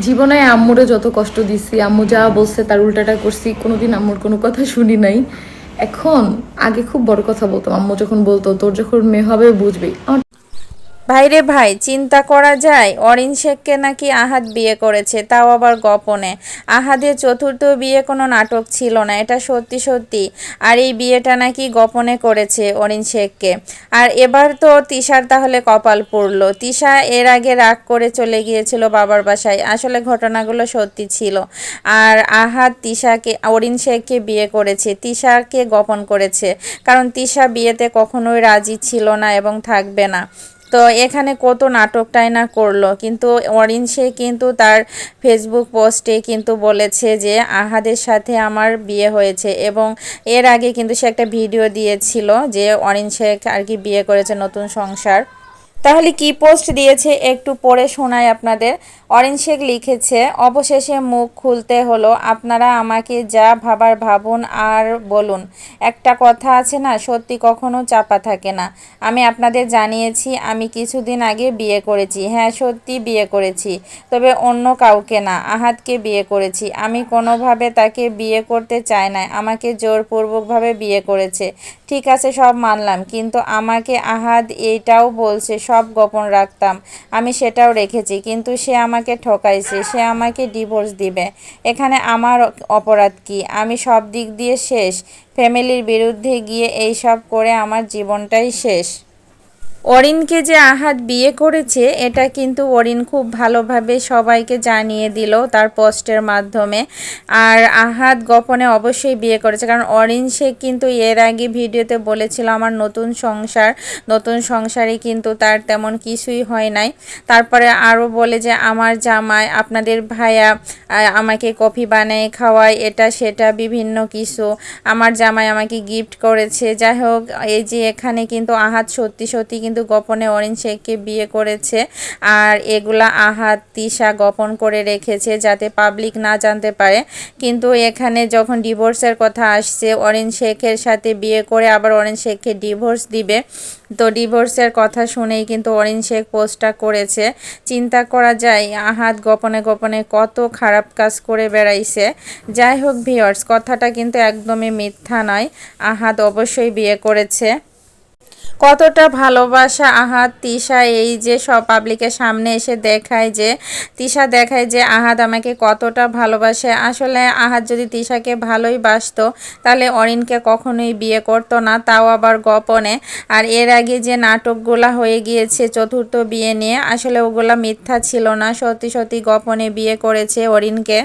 জীবনে আম্মুরে যত কষ্ট দিছি, আম্মু যা বলছে তার উল্টাটা করছি, কোনোদিন আম্মুর কোনো কথা শুনি নাই। এখন আগে খুব বড় কথা বলতাম, আম্মু যখন বলতো তোর যখন মেয়ে হবে বুঝবি, আমার ভাইরে ভাই, চিন্তা করা যায় অরিন শেখকে নাকি আহাদ বিয়ে করেছে, তাও আবার গোপনে। আহাদের চতুর্থ বিয়ে কোনো নাটক ছিল না, এটা সত্যি সত্যি। আর এই বিয়েটা নাকি গোপনে করেছে অরিন শেখকে। আর এবার তো তিশার তাহলে কপাল পুড়লো। তিশা এর আগে রাগ করে চলে গিয়েছিল বাবার বাসায়, আসলে ঘটনাগুলো সত্যি ছিল। আর আহাদ তিশাকে, অরিন শেখকে বিয়ে করেছে, তিশাকে গোপন করেছে। কারণ তিশা বিয়েতে কখনোই রাজি ছিল না এবং থাকবে না। তো এখানে কত নাটকটাই না করলো, কিন্তু অরিন শেখ কিন্তু তার ফেসবুক পোস্টে কিন্তু বলেছে যে আহাদের সাথে আমার বিয়ে হয়েছে, এবং এর আগে কিন্তু সে একটা ভিডিও দিয়েছিল যে অরিন শেখ আর কি বিয়ে করেছে, নতুন সংসার। তাহলে কি পোস্ট দিয়েছে একটু পড়ে শোনাই আপনাদের। অরিন শেখ লিখেছে, অবশেষে মুখ খুলতে হলো, আপনারা আমাকে যা ভাবার ভাবুন আর বলুন। একটা কথা আছে না, সত্যি কখনো চাপা থাকে না। আমি আপনাদের জানিয়েছি আমি কিছুদিন আগে বিয়ে করেছি। হ্যাঁ, সত্যি বিয়ে করেছি, তবে অন্য কাউকে না, আহাদকে বিয়ে করেছি। আমি কোনোভাবে তাকে বিয়ে করতে চাই না, আমাকে জোরপূর্বকভাবে বিয়ে করেছে। ঠিক আছে, সব মানলাম, কিন্তু আমাকে আহাদ এইটাও বলছে সব গোপন রাখতাম, আমি সেটাও রেখেছি, কিন্তু সে আমাকে ঠকাইছে, সে আমাকে ডিভোর্স দিবে। এখানে আমার অপরাধ কি? আমি সব দিক দিয়ে শেষ, ফ্যামিলির বিরুদ্ধে গিয়ে এই সব করে আমার জীবনটাই শেষ। অরিনকে যে আহাদ বিয়ে করেছে এটা কিন্তু অরিন খুব ভালোভাবে সবাইকে জানিয়ে দিল তার পোস্টের মাধ্যমে। আর আহাদ গোপনে অবশ্যই বিয়ে করেছে, কারণ অরিন সে কিন্তু এর আগে ভিডিওতে বলেছিল আমার নতুন সংসার, নতুন সংসারে কিন্তু তার তেমন কিছুই হয় নাই। তারপরে আরও বলে যে আমার জামাই, আপনাদের ভাইয়া আমাকে কফি বানিয়ে খাওয়ায়, এটা সেটা বিভিন্ন কিছু, আমার জামাই আমাকে গিফট করেছে। যাই হোক, এই যে এখানে কিন্তু আহাদ সত্যি সত্যি কিন্তু গোপনে অরিন শেখকে বিয়ে করেছে। আর এগুলা আহাদ তিশা গোপন করে রেখেছে যাতে পাবলিক না জানতে পারে। কিন্তু এখানে যখন ডিভোর্সের কথা আসছে, অরিন শেখের সাথে বিয়ে করে আবার অরিন শেখকে ডিভোর্স দিবে, তো ডিভোর্সের কথা শুনেই কিন্তু অরিন শেখ পোস্টটা করেছে। চিন্তা করা যায় আহাদ গোপনে গোপনে কত খারাপ কাজ করে বেড়াইছে। যাই হোক ভিউয়ার্স, কথাটা কিন্তু একদমই মিথ্যা নয়, আহাদ অবশ্যই বিয়ে করেছে। কতটা ভালোবাসা আহাদ তিশা এই যে সব পাবলিকের সামনে এসে দেখায়, যে তিশা দেখায় যে আহাদ আমাকে কতটা ভালোবাসে। আসলে আহাদ যদি তিশাকে ভালোই বাসতো তাহলে অরিনকে কখনোই বিয়ে করতো না, তাও আবার গোপনে। আর এর আগে যে নাটকগুলা হয়ে গিয়েছে চতুর্থ বিয়ে নিয়ে, আসলে ওগুলা মিথ্যা ছিল না, সত্যি সত্যি গোপনে বিয়ে করেছে অরিনকে।